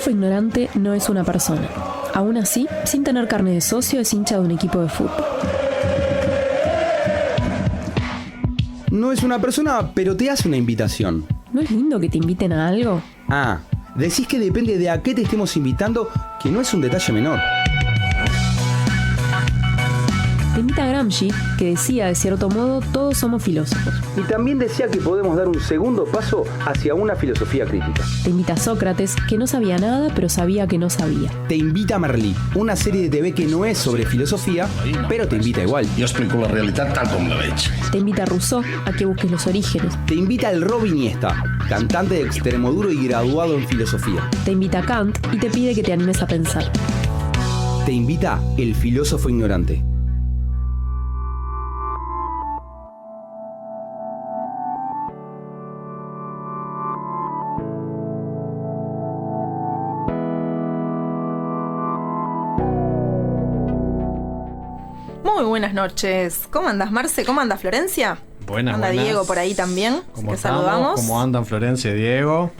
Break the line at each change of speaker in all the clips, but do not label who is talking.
filósofo ignorante no es una persona. Aún así, sin tener carne de socio, es hincha de un equipo de fútbol.
No es una persona, pero te hace una invitación.
¿No es lindo que te inviten a algo?
Ah, decís que depende de a qué te estemos invitando, que no es un detalle menor.
Te invita a Gramsci, que decía, de cierto modo, todos somos filósofos.
Y también decía que podemos dar un segundo paso hacia una filosofía crítica.
Te invita a Sócrates, que no sabía nada, pero sabía que no sabía.
Te invita a Merlí, una serie de TV que no es sobre filosofía, pero te invita igual.
Jo explico la realitat tal com la veig.
Te invita a Rousseau, a que busques los orígenes.
Te invita el Robin Iniesta, cantante de Extremoduro y graduado en filosofía.
Te invita a Kant y te pide que te animes a pensar.
Te invita el filósofo ignorante.
Muy buenas noches. ¿Cómo andas, Marce? ¿Cómo andas, Florencia?
Buenas,
¿Anda
buenas.
Diego por ahí también?
¿Cómo
Que
estamos?
saludamos.
¿Cómo andan Florencia y Diego?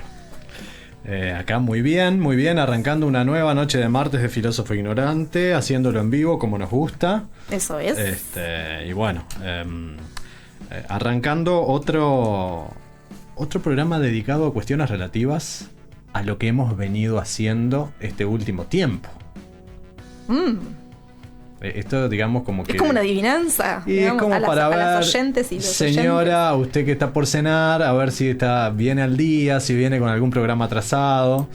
Acá muy bien, arrancando una nueva noche de martes de Filósofo Ignorante, haciéndolo en vivo como nos gusta.
Eso es.
Y bueno, arrancando otro programa dedicado a cuestiones relativas a lo que hemos venido haciendo este último tiempo. Esto, digamos, como que...
Es como una adivinanza,
Y
digamos,
es como
a las,
para
a
ver,
las oyentes y los
señora, usted que está por cenar, a ver si viene al día, si viene con algún programa atrasado.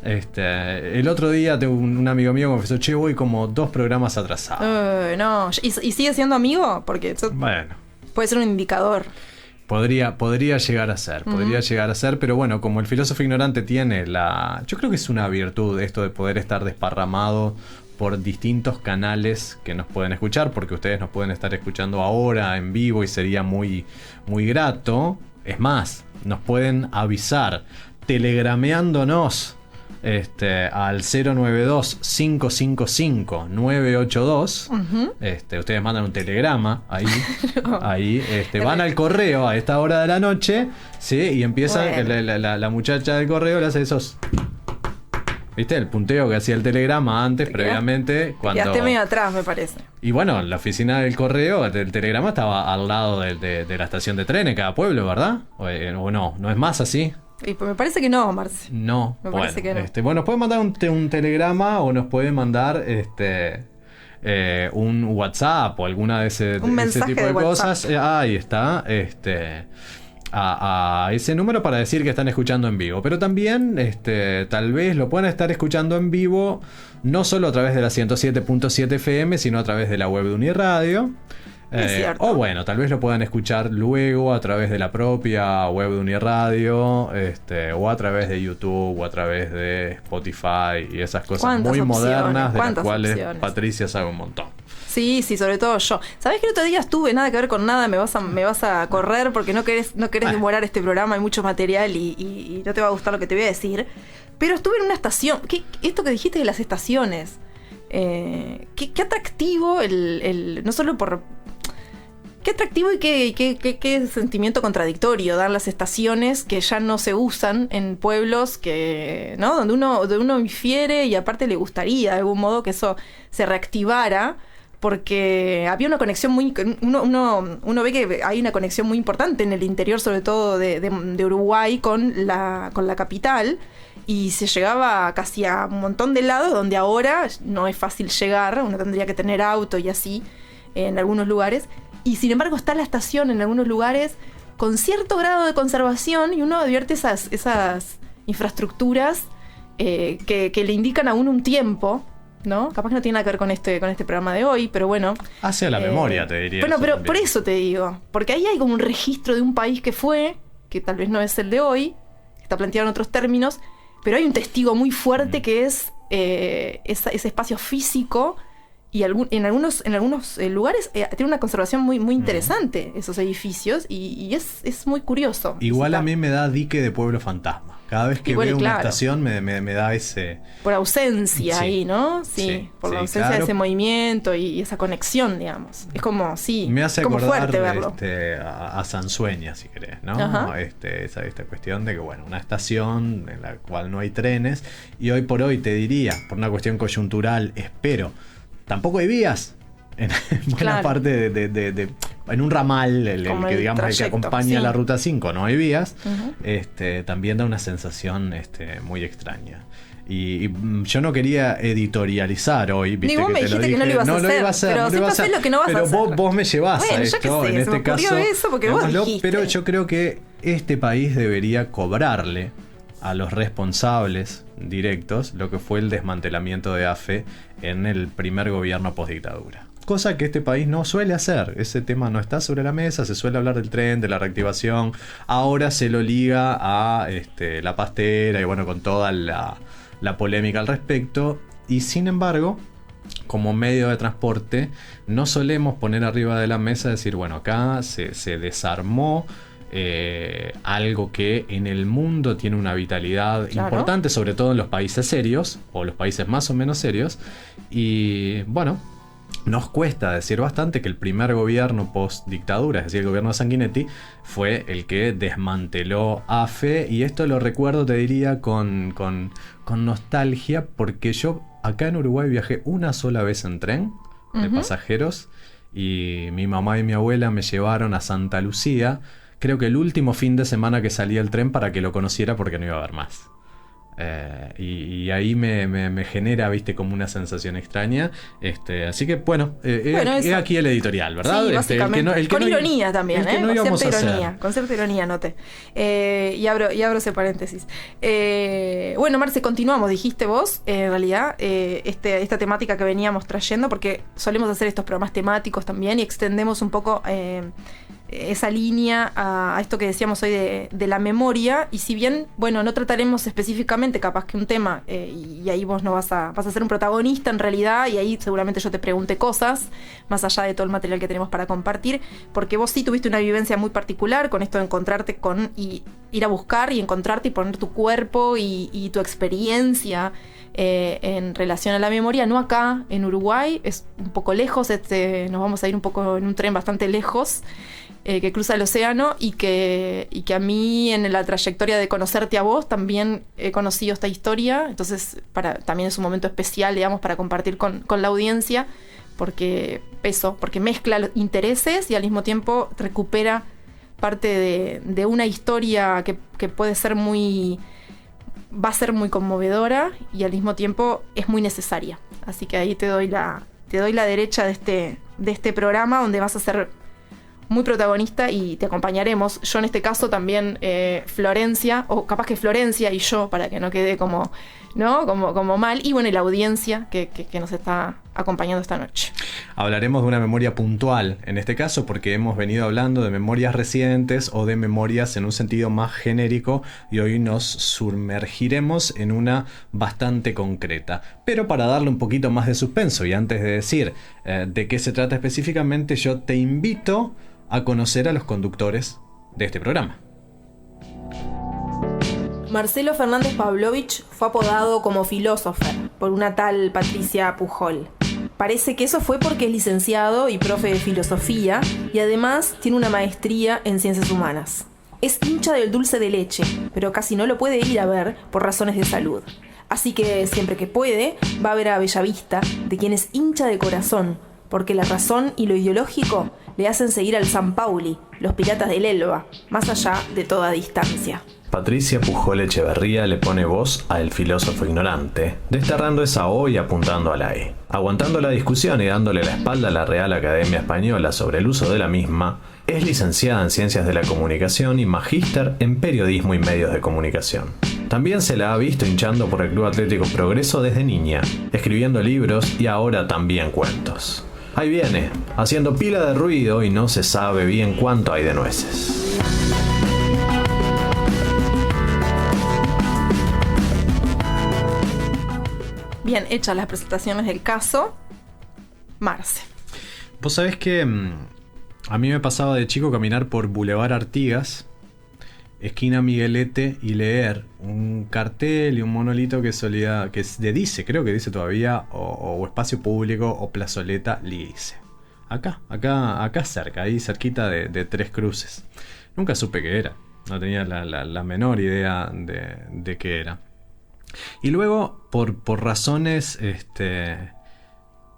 El otro día tengo un amigo mío que me confesó, che, voy como 2 programas atrasados.
No, ¿Y sigue siendo amigo? Porque eso
Bueno,
puede ser un indicador.
podría llegar a ser, pero bueno, como el filósofo ignorante tiene yo creo que es una virtud esto de poder estar desparramado por distintos canales que nos pueden escuchar, porque ustedes nos pueden estar escuchando ahora en vivo y sería muy, muy grato. Es más, nos pueden avisar telegrameándonos al 092-555-982. Ustedes mandan un telegrama ahí, van al correo a esta hora de la noche, ¿sí? Y empiezan,
Bueno.
la muchacha del correo le hace esos... ¿Viste? El punteo que hacía el telegrama antes, previamente.
Quedaste medio atrás, me parece.
Y bueno, la oficina del correo, del telegrama, estaba al lado de la estación de tren en cada pueblo, ¿verdad? ¿O no? ¿No es más así?
Y pues me parece que no, Marce.
No.
Me parece que no.
Bueno, nos pueden mandar un telegrama o nos pueden mandar un WhatsApp o alguna de ese tipo de cosas. Ahí está. A ese número para decir que están escuchando en vivo, pero también tal vez lo puedan estar escuchando en vivo no solo a través de la 107.7 FM, sino a través de la web de Uniradio. O bueno, tal vez lo puedan escuchar luego a través de la propia web de Uniradio, o a través de YouTube o a través de Spotify y esas cosas muy modernas de las cuales Patricia sabe un montón.
Sí, sobre todo yo. ¿Sabés que el otro día estuve? Nada que ver con nada, me vas a correr porque no querés demorar este programa, hay mucho material y no te va a gustar lo que te voy a decir. Pero estuve en una estación. Esto que dijiste de las estaciones. Qué atractivo no solo por... Qué atractivo y qué sentimiento contradictorio dan las estaciones que ya no se usan en pueblos ¿no? donde uno infiere y aparte le gustaría de algún modo que eso se reactivara. Porque había una conexión uno ve que hay una conexión muy importante en el interior, sobre todo de Uruguay, con la capital, y se llegaba casi a un montón de lados donde ahora no es fácil llegar, uno tendría que tener auto y así en algunos lugares, y sin embargo está la estación en algunos lugares con cierto grado de conservación y uno advierte esas infraestructuras que le indican a uno un tiempo, ¿no? Capaz que no tiene nada que ver con este programa de hoy, pero bueno.
Hacia la memoria, te diría.
Bueno, pero
también.
por eso te digo. Porque ahí hay como un registro de un país que tal vez no es el de hoy, está planteado en otros términos, pero hay un testigo muy fuerte que es ese espacio físico Y en algunos lugares tiene una conservación muy, muy interesante esos edificios y es muy curioso.
Igual
visitar.
a mí me da dique de pueblo fantasma. Cada vez que
Igual,
veo una
claro.
estación me da ese...
Por ausencia
Sí.
ahí, ¿no? Sí, por la ausencia
claro.
de ese movimiento y esa conexión, digamos. Es como, sí,
Me hace
como
acordar
fuerte verlo.
a Sansueña, si querés, ¿no?
Ajá.
Esta cuestión de que, bueno, una estación en la cual no hay trenes, y hoy por hoy te diría, por una cuestión coyuntural, espero, tampoco hay vías. En buena
Claro.
parte en un ramal, el
Como
que
el
digamos el que
trayecto,
acompaña
sí.
la ruta 5, no hay vías.
Ujú.
También da una sensación muy extraña. Y yo no quería editorializar hoy, viste.
Ni vos
que
me
te lo
dijiste que no lo ibas a
no
hacer,
lo iba a hacer,
pero
no lo
siempre
iba a
haces
hacer.
lo que no vas a
pero
hacer.
vos me llevás
Bueno,
a
yo qué
esto,
sé,
en
se
este
me ocurrió
caso.
eso porque vos
hagámoslo,
dijiste.
pero yo creo que este país debería cobrarle a los responsables directos lo que fue el desmantelamiento de AFE en el primer gobierno postdictadura. Cosa que este país no suele hacer. Ese tema no está sobre la mesa. Se suele hablar del tren, de la reactivación. Ahora se lo liga a la pastera y bueno, con toda la polémica al respecto. Y sin embargo, como medio de transporte, no solemos poner arriba de la mesa decir, bueno, acá se desarmó algo que en el mundo tiene una vitalidad
Claro.
importante, sobre todo en los países serios, o los países más o menos serios. Y bueno, nos cuesta decir bastante que el primer gobierno post-dictadura, es decir, el gobierno de Sanguinetti, fue el que desmanteló AFE. Y esto lo recuerdo, te diría, con nostalgia, porque yo acá en Uruguay viajé una sola vez en tren de pasajeros. Y mi mamá y mi abuela me llevaron a Santa Lucía, creo que el último fin de semana que salía el tren, para que lo conociera porque no iba a haber más. Y ahí me genera, viste, como una sensación extraña. Así que bueno,
eso.
aquí el editorial, ¿verdad?
Sí, básicamente. Con ironía también,
el que no íbamos a hacer.
Con cierta ironía, noté. Y abro ese paréntesis. Bueno, Marce, continuamos, dijiste vos, en realidad, esta temática que veníamos trayendo, porque solemos hacer estos programas temáticos también y extendemos un poco esa línea a esto que decíamos hoy de la memoria. Y si bien, bueno, no trataremos específicamente capaz que un tema, y ahí vos no vas a ser un protagonista en realidad, y ahí seguramente yo te pregunte cosas más allá de todo el material que tenemos para compartir, porque vos sí tuviste una vivencia muy particular con esto de encontrarte con y ir a buscar y encontrarte y poner tu cuerpo y tu experiencia en relación a la memoria, no acá en Uruguay, es un poco lejos, nos vamos a ir un poco en un tren bastante lejos, que cruza el océano, y que a mí en la trayectoria de conocerte a vos también he conocido esta historia. Entonces también es un momento especial, digamos, para compartir con la audiencia, porque mezcla los intereses y al mismo tiempo recupera parte de una historia que puede ser va a ser muy conmovedora y al mismo tiempo es muy necesaria. Así que ahí te doy la derecha de este programa, donde vas a ser muy protagonista y te acompañaremos. Yo en este caso también Florencia, o capaz que Florencia y yo, para que no quede como mal, y bueno, y la audiencia que nos está acompañando esta noche.
Hablaremos de una memoria puntual, en este caso, porque hemos venido hablando de memorias recientes o de memorias en un sentido más genérico, y hoy nos sumergiremos en una bastante concreta. Pero para darle un poquito más de suspenso, y antes de decir de qué se trata específicamente, yo te invito a conocer a los conductores de este programa.
Marcelo Fernández Pavlovich fue apodado como filósofo por una tal Patricia Pujol. Parece que eso fue porque es licenciado y profe de filosofía, y además tiene una maestría en ciencias humanas. Es hincha del dulce de leche, pero casi no lo puede ir a ver por razones de salud. Así que siempre que puede, va a ver a Bellavista, de quien es hincha de corazón, porque la razón y lo ideológico le hacen seguir al San Pauli, los piratas del Elba, más allá de toda distancia.
Patricia Pujol Echeverría le pone voz a El filósofo ignorante, desterrando esa O y apuntando a la E. Aguantando la discusión y dándole la espalda a la Real Academia Española sobre el uso de la misma, es licenciada en Ciencias de la Comunicación y magíster en Periodismo y Medios de Comunicación. También se la ha visto hinchando por el Club Atlético Progreso desde niña, escribiendo libros y ahora también cuentos. Ahí viene, haciendo pila de ruido y no se sabe bien cuánto hay de nueces.
Bien, hechas las presentaciones del caso, Marce.
Vos sabés que a mí me pasaba de chico caminar por Boulevard Artigas, esquina Miguelete, y leer un cartel y un monolito que solía, que dice, creo que dice todavía, o espacio público o plazoleta Lidice. Acá cerca, ahí cerquita de Tres Cruces. Nunca supe qué era, no tenía la menor idea de qué era. Y luego, por razones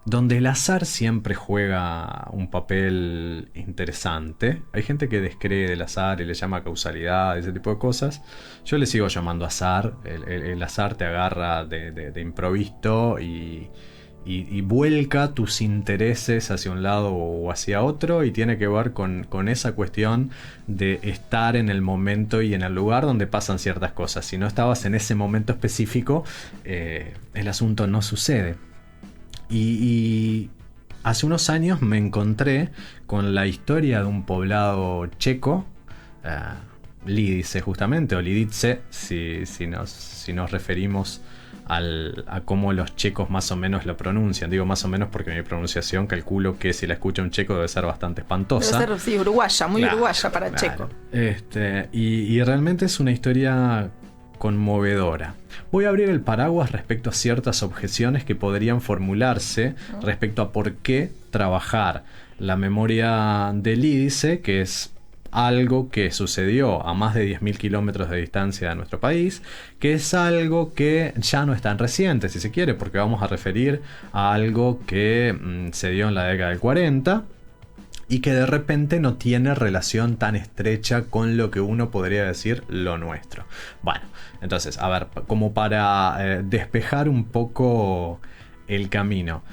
donde el azar siempre juega un papel interesante. Hay gente que descree del azar y le llama causalidad, ese tipo de cosas. Yo le sigo llamando azar. El azar te agarra de improviso y vuelca tus intereses hacia un lado o hacia otro, y tiene que ver con esa cuestión de estar en el momento y en el lugar donde pasan ciertas cosas. Si no estabas en ese momento específico, el asunto no sucede. Y hace unos años me encontré con la historia de un poblado checo, Lidice justamente, o Lidice, si nos referimos a cómo los checos más o menos lo pronuncian. Digo más o menos porque mi pronunciación calculo que si la escucha un checo debe ser bastante espantosa.
Debe ser, sí, uruguaya, muy uruguaya para checo.
Y realmente es una historia conmovedora. Voy a abrir el paraguas respecto a ciertas objeciones que podrían formularse respecto a por qué trabajar la memoria del Lidice, que es algo que sucedió a más de 10.000 kilómetros de distancia de nuestro país, que es algo que ya no es tan reciente, si se quiere, porque vamos a referir a algo que se dio en la década del 40 y que de repente no tiene relación tan estrecha con lo que uno podría decir lo nuestro. Bueno, entonces, a ver, como para despejar un poco el camino.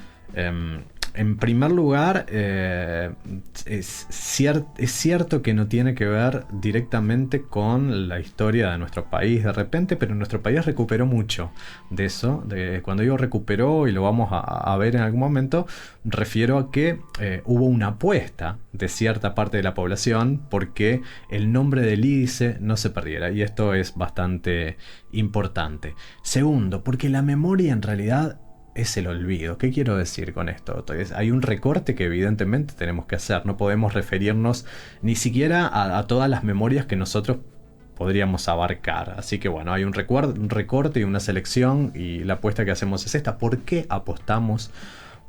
En primer lugar, es cierto que no tiene que ver directamente con la historia de nuestro país de repente, pero nuestro país recuperó mucho de eso. Cuando digo recuperó, y lo vamos a ver en algún momento, refiero a que hubo una apuesta de cierta parte de la población porque el nombre del Lidice no se perdiera, y esto es bastante importante. Segundo, porque la memoria en realidad es el olvido. ¿Qué quiero decir con esto? Entonces, hay un recorte que evidentemente tenemos que hacer. No podemos referirnos ni siquiera a todas las memorias que nosotros podríamos abarcar. Así que bueno, hay un recorte y una selección, y la apuesta que hacemos es esta. ¿Por qué apostamos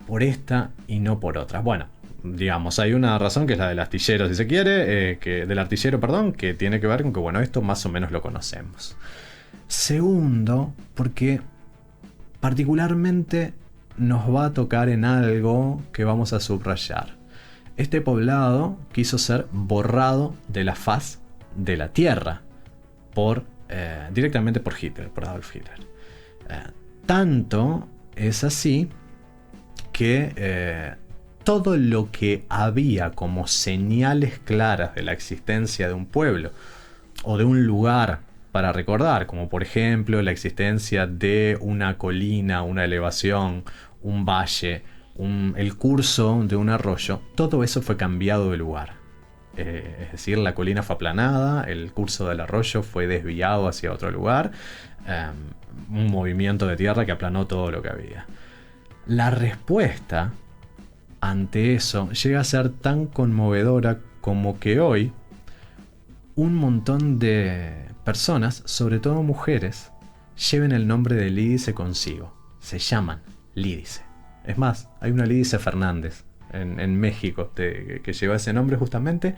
por esta y no por otra? Bueno, digamos, hay una razón que es la del astillero, si se quiere, del artillero, perdón, que tiene que ver con que, bueno, esto más o menos lo conocemos. Segundo, porque particularmente nos va a tocar en algo que vamos a subrayar. Este poblado quiso ser borrado de la faz de la tierra directamente por Hitler, por Adolf Hitler. Tanto es así que todo lo que había como señales claras de la existencia de un pueblo o de un lugar para recordar, como por ejemplo la existencia de una colina, una elevación, un valle, el curso de un arroyo, todo eso fue cambiado de lugar. Es decir, la colina fue aplanada, el curso del arroyo fue desviado hacia otro lugar, un movimiento de tierra que aplanó todo lo que había. La respuesta ante eso llega a ser tan conmovedora como que hoy un montón de personas, sobre todo mujeres, lleven el nombre de Lidice consigo. Se llaman Lidice. Es más, hay una Lidice Fernández en México que lleva ese nombre justamente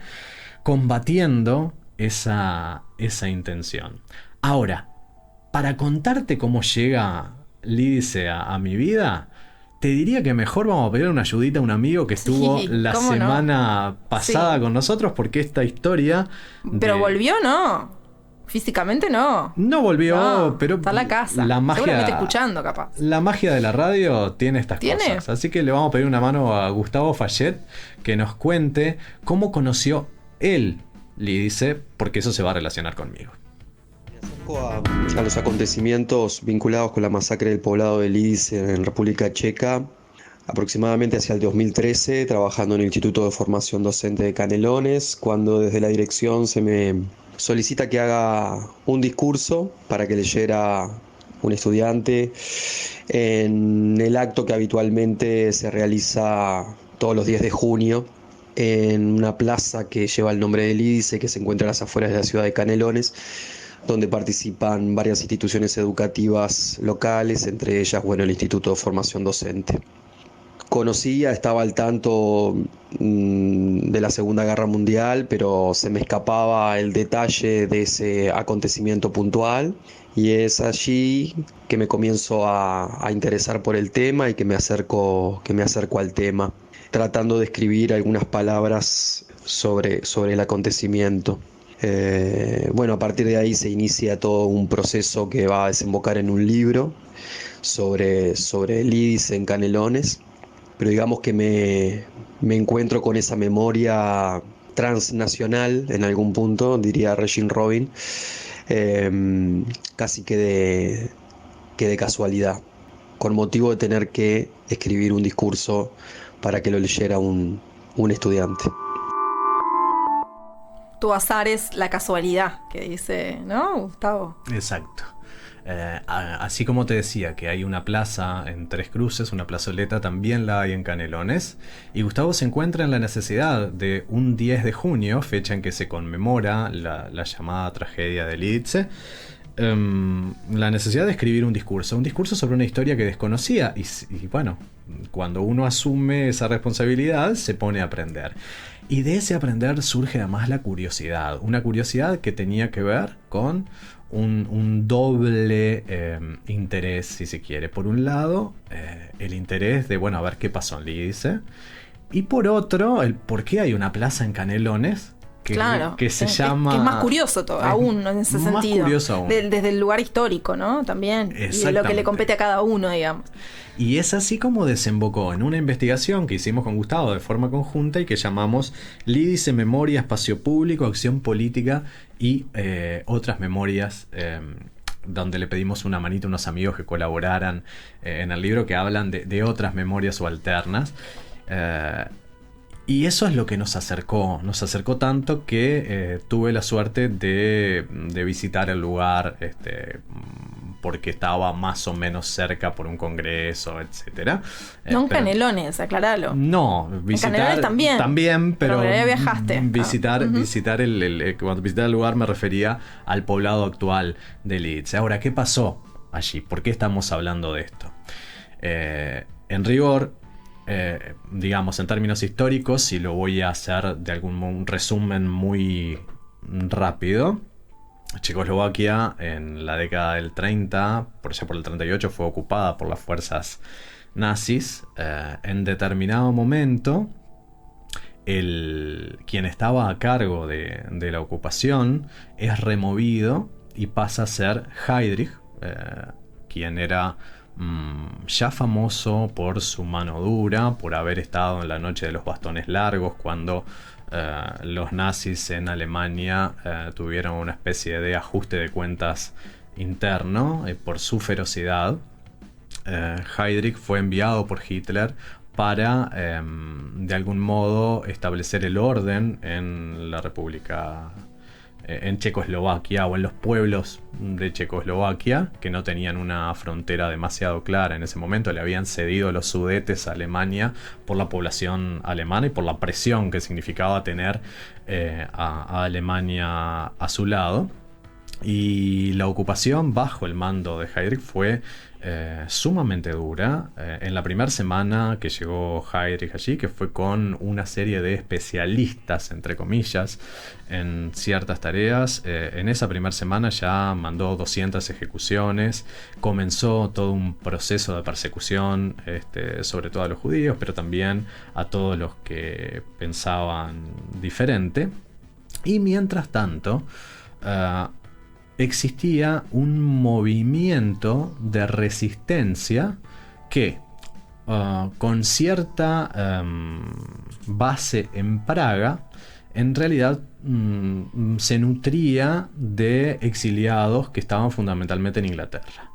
combatiendo esa intención. Ahora, para contarte cómo llega Lidice a mi vida, te diría que mejor vamos a pedir una ayudita a un amigo que estuvo la semana pasada con nosotros, porque esta historia...
¿Pero volvió o no? Físicamente no.
No volvió, pero
está en la casa.
La magia,
seguramente escuchando, capaz.
La magia de la radio tiene estas cosas. Así que le vamos a pedir una mano a Gustavo Fayet que nos cuente cómo conoció él Lidice, porque eso se va a relacionar conmigo.
Me acerco a los acontecimientos vinculados con la masacre del poblado de Lidice en República Checa, aproximadamente hacia el 2013, trabajando en el Instituto de Formación Docente de Canelones, cuando desde la dirección se me solicita que haga un discurso para que leyera un estudiante, en el acto que habitualmente se realiza todos los 10 de junio en una plaza que lleva el nombre del IDICE, que se encuentra a las afueras de la ciudad de Canelones, donde participan varias instituciones educativas locales, entre ellas, el Instituto de Formación Docente. Conocía, estaba al tanto de la Segunda Guerra Mundial, pero se me escapaba el detalle de ese acontecimiento puntual, y es allí que me comienzo a interesar por el tema y que me acerco al tema, tratando de escribir algunas palabras sobre el acontecimiento. A partir de ahí se inicia todo un proceso que va a desembocar en un libro sobre el IDICE en Canelones, pero digamos que me encuentro con esa memoria transnacional en algún punto, diría Regine Robin, casi que de casualidad, con motivo de tener que escribir un discurso para que lo leyera un estudiante.
Tu azar es la casualidad, que dice, ¿no, Gustavo?
Exacto. Así como te decía que hay una plaza en Tres Cruces, una plazoleta, también la hay en Canelones, y Gustavo se encuentra en la necesidad de un 10 de junio, fecha en que se conmemora la llamada tragedia de IDICE, la necesidad de escribir un discurso sobre una historia que desconocía, y bueno, cuando uno asume esa responsabilidad se pone a aprender. Y de ese aprender surge además la curiosidad, una curiosidad que tenía que ver con un doble interés, si se quiere. Por un lado, el interés de, a ver qué pasó en IDICE, y por otro, el por qué hay una plaza en Canelones que se llama...
Que es más curioso aún en ese sentido.
Más curioso aún.
Desde el lugar histórico, ¿no? También. Y de lo que le compete a cada uno, digamos.
Y es así como desembocó en una investigación que hicimos con Gustavo de forma conjunta y que llamamos IDICE, Memoria, Espacio Público, Acción Política y otras memorias, donde le pedimos una manita a unos amigos que colaboraran en el libro, que hablan de otras memorias subalternas. Y eso es lo que nos acercó tanto que tuve la suerte de visitar el lugar, porque estaba más o menos cerca por un congreso, etcétera.
No en Canelones, aclaralo.
No, visitar... En
Canelones también,
pero
ya viajaste.
Visitar cuando visité el lugar me refería al poblado actual de IDICE. Ahora, ¿qué pasó allí? ¿Por qué estamos hablando de esto? En rigor, digamos, en términos históricos, y lo voy a hacer de un resumen muy rápido. Checoslovaquia en la década del 30, por allá por el 38, fue ocupada por las fuerzas nazis. En determinado momento, quien estaba a cargo de la ocupación es removido y pasa a ser Heydrich, quien era ya famoso por su mano dura, por haber estado en la noche de los bastones largos, cuando los nazis en Alemania tuvieron una especie de ajuste de cuentas interno por su ferocidad. Heydrich fue enviado por Hitler para de algún modo establecer el orden en la República, en Checoslovaquia, o en los pueblos de Checoslovaquia, que no tenían una frontera demasiado clara en ese momento. Le habían cedido los Sudetes a Alemania por la población alemana y por la presión que significaba tener a Alemania a su lado. Y la ocupación bajo el mando de Heydrich fue sumamente dura. En la primera semana que llegó Heydrich allí, que fue con una serie de especialistas, entre comillas, en ciertas tareas, en esa primera semana ya mandó 200 ejecuciones. Comenzó todo un proceso de persecución, sobre todo a los judíos, pero también a todos los que pensaban diferente. Y mientras tanto, existía un movimiento de resistencia que, con cierta base en Praga, en realidad se nutría de exiliados que estaban fundamentalmente en Inglaterra.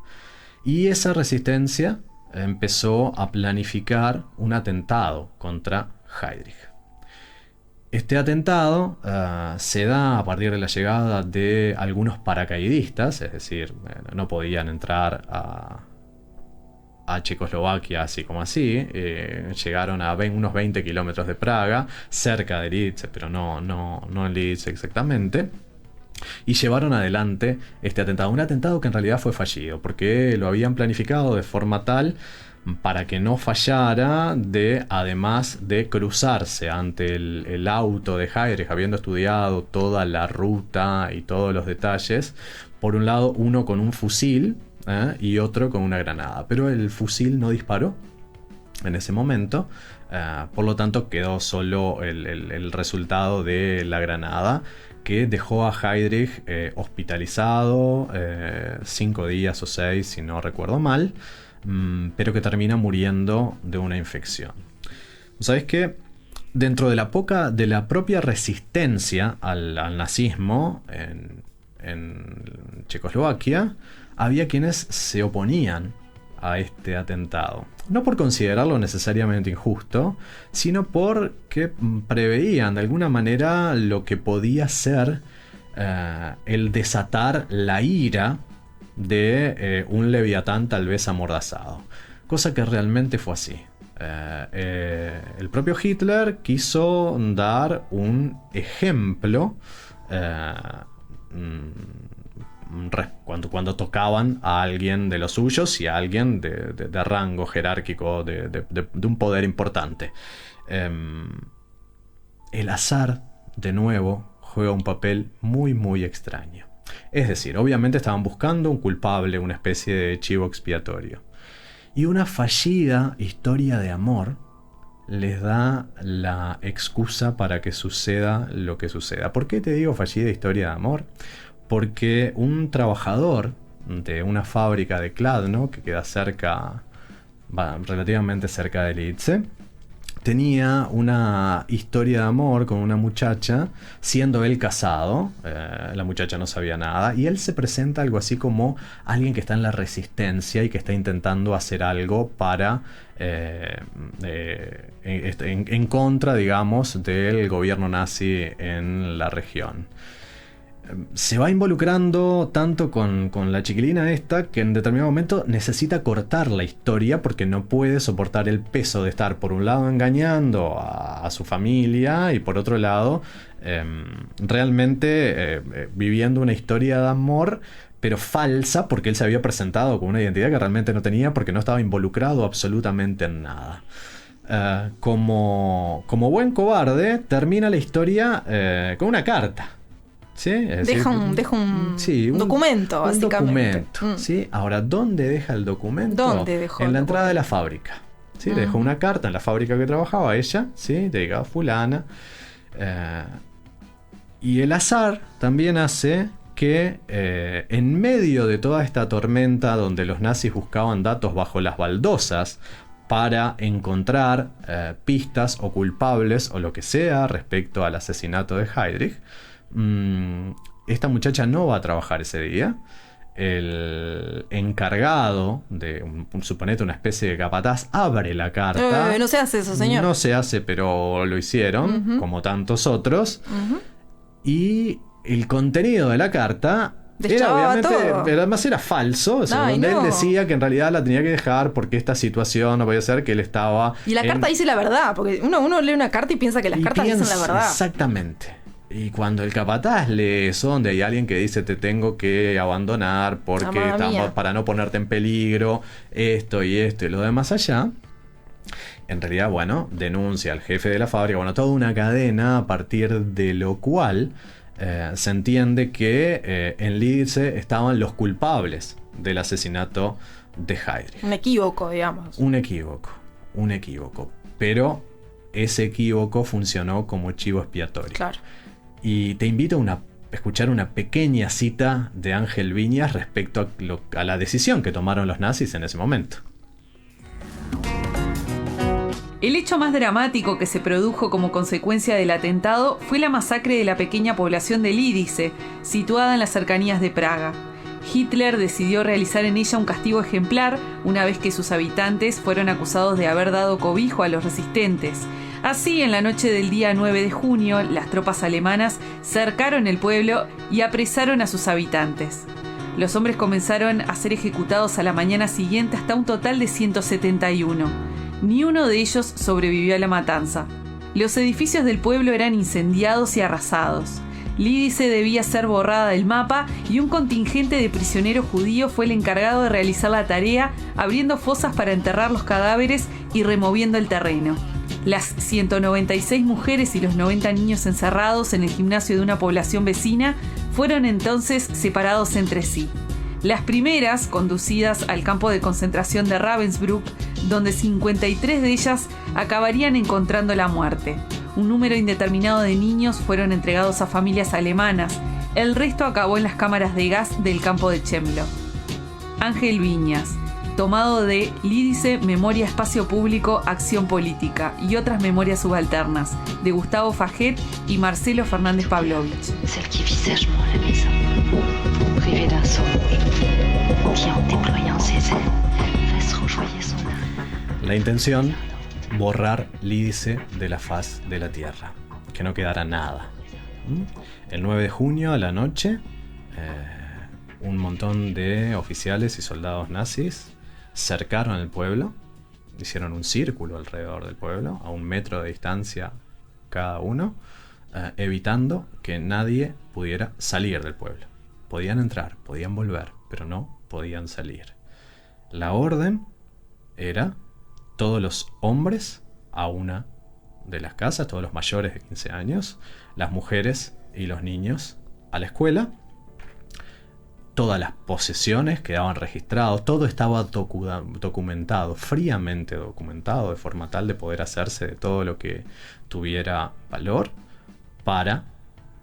Y esa resistencia empezó a planificar un atentado contra Heydrich. Este atentado se da a partir de la llegada de algunos paracaidistas, es decir, no podían entrar a Checoslovaquia así como así. Llegaron a unos 20 kilómetros de Praga, cerca de Lidice, pero no en Lidice exactamente. Y llevaron adelante este atentado. Un atentado que en realidad fue fallido, porque lo habían planificado de forma tal para que no fallara, además de cruzarse ante el auto de Heydrich, habiendo estudiado toda la ruta y todos los detalles. Por un lado, uno con un fusil y otro con una granada. Pero el fusil no disparó en ese momento. Por lo tanto, quedó solo el resultado de la granada, que dejó a Heydrich hospitalizado 5 días o 6, si no recuerdo mal, pero que termina muriendo de una infección. ¿Sabes qué? Dentro de la propia resistencia al nazismo en Checoslovaquia, había quienes se oponían a este atentado. No por considerarlo necesariamente injusto, sino porque preveían de alguna manera lo que podía ser el desatar la ira de un Leviatán tal vez amordazado. Cosa que realmente fue así. El propio Hitler quiso dar un ejemplo cuando tocaban a alguien de los suyos y a alguien de rango jerárquico, de un poder importante. El azar, de nuevo, juega un papel muy muy extraño. Es decir, obviamente estaban buscando un culpable, una especie de chivo expiatorio. Y una fallida historia de amor les da la excusa para que suceda lo que suceda. ¿Por qué te digo fallida historia de amor? Porque un trabajador de una fábrica de Kladno, que queda relativamente cerca de Lidice, tenía una historia de amor con una muchacha, siendo él casado. La muchacha no sabía nada, y él se presenta algo así como alguien que está en la resistencia y que está intentando hacer algo para en contra, digamos, del gobierno nazi en la región. Se va involucrando tanto con la chiquilina esta, que en determinado momento necesita cortar la historia porque no puede soportar el peso de estar por un lado engañando a su familia y por otro lado realmente viviendo una historia de amor, pero falsa, porque él se había presentado con una identidad que realmente no tenía, porque no estaba involucrado absolutamente en nada. Como buen cobarde, termina la historia con una carta. ¿Sí?
Deja un documento, básicamente.
Documento, ¿sí? Ahora, ¿dónde deja el documento?
¿Dónde dejó
en la entrada de la fábrica. ¿Sí? Le dejó una carta en la fábrica que trabajaba ella, ¿sí? Dedicada a fulana. Y el azar también hace que en medio de toda esta tormenta, donde los nazis buscaban datos bajo las baldosas para encontrar pistas o culpables o lo que sea respecto al asesinato de Heydrich, esta muchacha no va a trabajar ese día. El encargado de, suponete, una especie de capataz, abre la carta.
No se hace eso, señor.
No se hace, pero lo hicieron, como tantos otros. Y el contenido de la carta era obviamente, además era falso, donde él decía que en realidad la tenía que dejar porque esta situación no podía ser, que él estaba...
Y la carta dice la verdad, porque uno lee una carta y piensa que las cartas dicen la verdad.
Exactamente. Y cuando el capataz lee eso, donde hay alguien que dice te tengo que abandonar porque para no ponerte en peligro, esto y lo demás allá, en realidad, bueno, denuncia al jefe de la fábrica, bueno, toda una cadena a partir de lo cual se entiende que en Lidice estaban los culpables del asesinato de Heydrich.
Un equívoco, digamos.
Un equívoco. Pero ese equívoco funcionó como chivo expiatorio.
Claro.
Y te invito a escuchar una pequeña cita de Ángel Viñas respecto a la decisión que tomaron los nazis en ese momento.
El hecho más dramático que se produjo como consecuencia del atentado fue la masacre de la pequeña población de Lidice, situada en las cercanías de Praga. Hitler decidió realizar en ella un castigo ejemplar una vez que sus habitantes fueron acusados de haber dado cobijo a los resistentes. Así, en la noche del día 9 de junio, las tropas alemanas cercaron el pueblo y apresaron a sus habitantes. Los hombres comenzaron a ser ejecutados a la mañana siguiente hasta un total de 171. Ni uno de ellos sobrevivió a la matanza. Los edificios del pueblo eran incendiados y arrasados. Lídice debía ser borrada del mapa y un contingente de prisioneros judíos fue el encargado de realizar la tarea, abriendo fosas para enterrar los cadáveres y removiendo el terreno. Las 196 mujeres y los 90 niños encerrados en el gimnasio de una población vecina fueron entonces separados entre sí. Las primeras conducidas al campo de concentración de Ravensbrück, donde 53 de ellas acabarían encontrando la muerte. Un número indeterminado de niños fueron entregados a familias alemanas. El resto acabó en las cámaras de gas del campo de Chemlo. Ángel Viñas, tomado de Lídice, Memoria, Espacio Público, Acción Política y otras memorias subalternas, de Gustavo Faget y Marcelo Fernández Pavlovich.
Celle qui vit sagement à la maison, privée d'un songe, qui en déployant ses ailes, laisse rougeoyer son âme.
La intención, borrar Lídice de la faz de la tierra, que no quedara nada. El 9 de junio a la noche, un montón de oficiales y soldados nazis cercaron el pueblo, hicieron un círculo alrededor del pueblo, a 1 metro de distancia cada uno, evitando que nadie pudiera salir del pueblo. Podían entrar, podían volver, pero no podían salir. La orden era todos los hombres a una de las casas, todos los mayores de 15 años, las mujeres y los niños a la escuela. Todas las posesiones quedaban registradas, todo estaba documentado, fríamente documentado, de forma tal de poder hacerse de todo lo que tuviera valor, para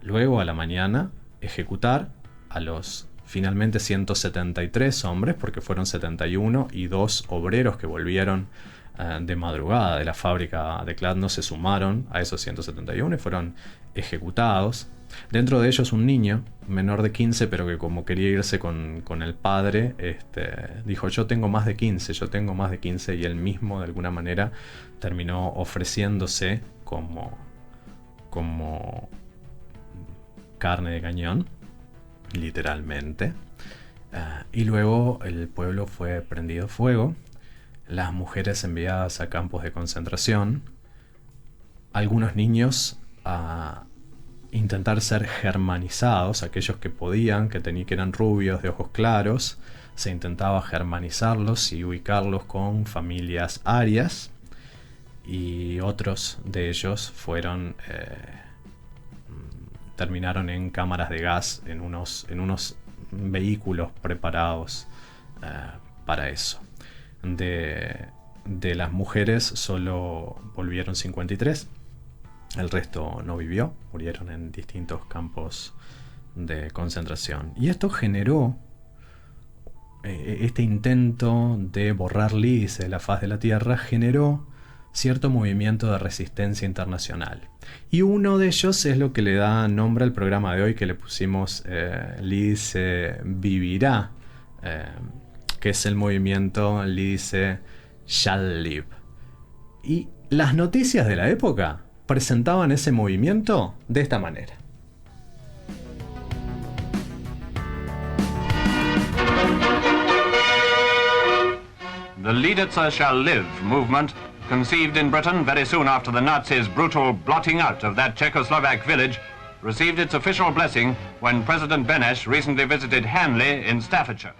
luego a la mañana ejecutar a los finalmente 173 hombres, porque fueron 71 y 2 obreros que volvieron de madrugada de la fábrica de Kladno se sumaron a esos 171 y fueron ejecutados. Dentro de ellos un niño menor de 15, pero que como quería irse con el padre, dijo yo tengo más de 15, y él mismo de alguna manera terminó ofreciéndose como carne de cañón, literalmente. Y luego el pueblo fue prendido fuego, las mujeres enviadas a campos de concentración, algunos niños a intentar ser germanizados, aquellos que podían, que eran rubios, de ojos claros, se intentaba germanizarlos y ubicarlos con familias arias, y otros de ellos terminaron en cámaras de gas, en unos vehículos preparados para eso. De las mujeres solo volvieron 53. El resto no vivió, murieron en distintos campos de concentración. Y esto generó, este intento de borrar Lídice de la faz de la tierra, generó cierto movimiento de resistencia internacional. Y uno de ellos es lo que le da nombre al programa de hoy, que le pusimos Lídice vivirá, que es el movimiento Lídice shall live. Y las noticias de la época presentaban ese movimiento de esta manera.
The Lidice shall live movement, conceived in Britain very soon after the Nazis' brutal blotting out of that Czechoslovak village, received its official blessing when President Benesch recently visited Hanley in Staffordshire.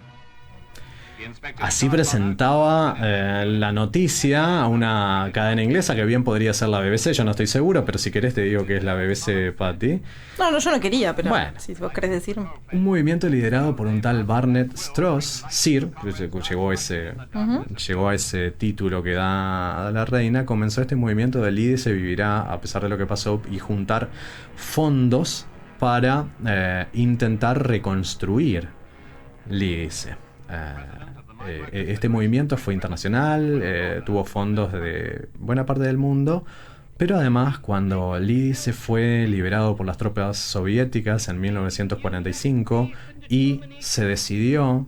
Así presentaba la noticia a una cadena inglesa que bien podría ser la BBC, yo no estoy seguro, pero si querés te digo que es la BBC para ti.
No, yo no quería, pero
bueno,
si vos querés decirme.
Un movimiento liderado por un tal Barnett Strauss, Sir, que llegó a ese título que da a la reina, comenzó este movimiento de Lídice vivirá a pesar de lo que pasó y juntar fondos para intentar reconstruir Lídice. Este movimiento fue internacional, tuvo fondos de buena parte del mundo, pero además cuando Lídice fue liberado por las tropas soviéticas en 1945 y se decidió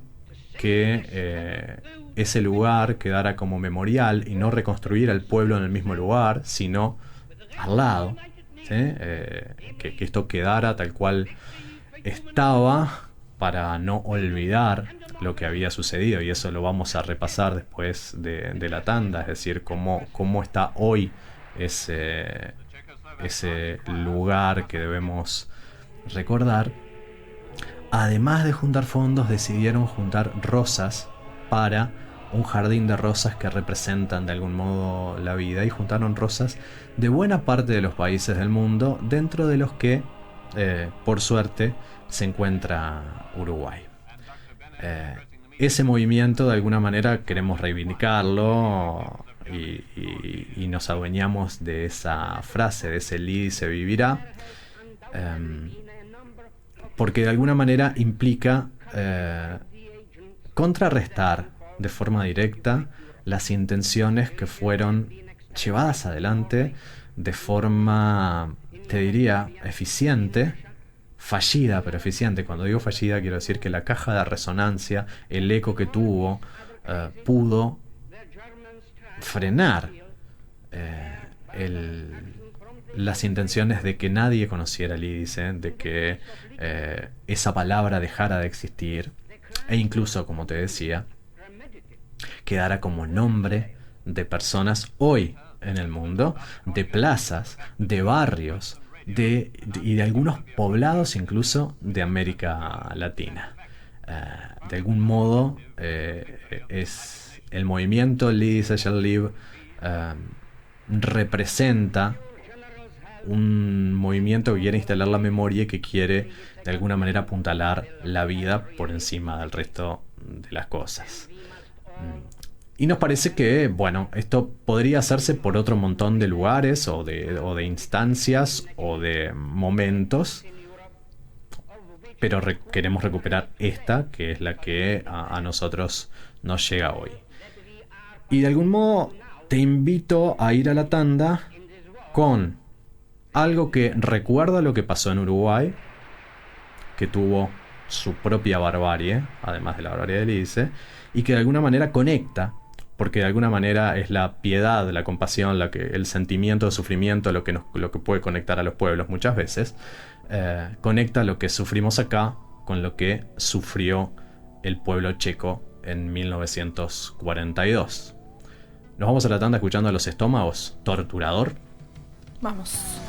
que ese lugar quedara como memorial y no reconstruir el pueblo en el mismo lugar, sino al lado, ¿sí? Que esto quedara tal cual estaba para no olvidar lo que había sucedido, y eso lo vamos a repasar después de la tanda, es decir, cómo está hoy ese lugar que debemos recordar. Además de juntar fondos, decidieron juntar rosas para un jardín de rosas que representan de algún modo la vida, y juntaron rosas de buena parte de los países del mundo, dentro de los que, por suerte, se encuentra Uruguay. Ese movimiento, de alguna manera, queremos reivindicarlo, y nos adueñamos de esa frase, de ese Lídice vivirá, porque de alguna manera implica contrarrestar de forma directa las intenciones que fueron llevadas adelante de forma, te diría, eficiente, fallida pero eficiente. Cuando digo fallida quiero decir que la caja de resonancia, el eco que tuvo, pudo frenar las intenciones de que nadie conociera el Lídice, de que esa palabra dejara de existir, e incluso, como te decía, quedara como nombre de personas hoy en el mundo, de plazas, de barrios, y de algunos poblados incluso de América Latina. De algún modo, es el movimiento Lídice Shall Live, representa un movimiento que quiere instalar la memoria y que quiere de alguna manera apuntalar la vida por encima del resto de las cosas. Y nos parece que, bueno, esto podría hacerse por otro montón de lugares o de instancias o de momentos, pero queremos recuperar esta, que es la que a nosotros nos llega hoy. Y de algún modo te invito a ir a la tanda con algo que recuerda lo que pasó en Uruguay, que tuvo su propia barbarie, además de la barbarie del Lídice, y que de alguna manera conecta, porque de alguna manera es la piedad, la compasión, el sentimiento de sufrimiento, lo que puede conectar a los pueblos muchas veces, conecta lo que sufrimos acá con lo que sufrió el pueblo checo en 1942. Nos vamos a la tanda escuchando a Los Estómagos, Torturador.
Vamos.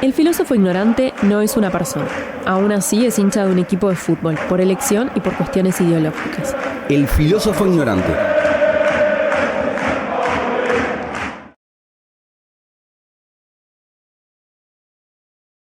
El filósofo ignorante no es una persona. Aún así es hincha de un equipo de fútbol, por elección y por cuestiones ideológicas.
El filósofo ignorante.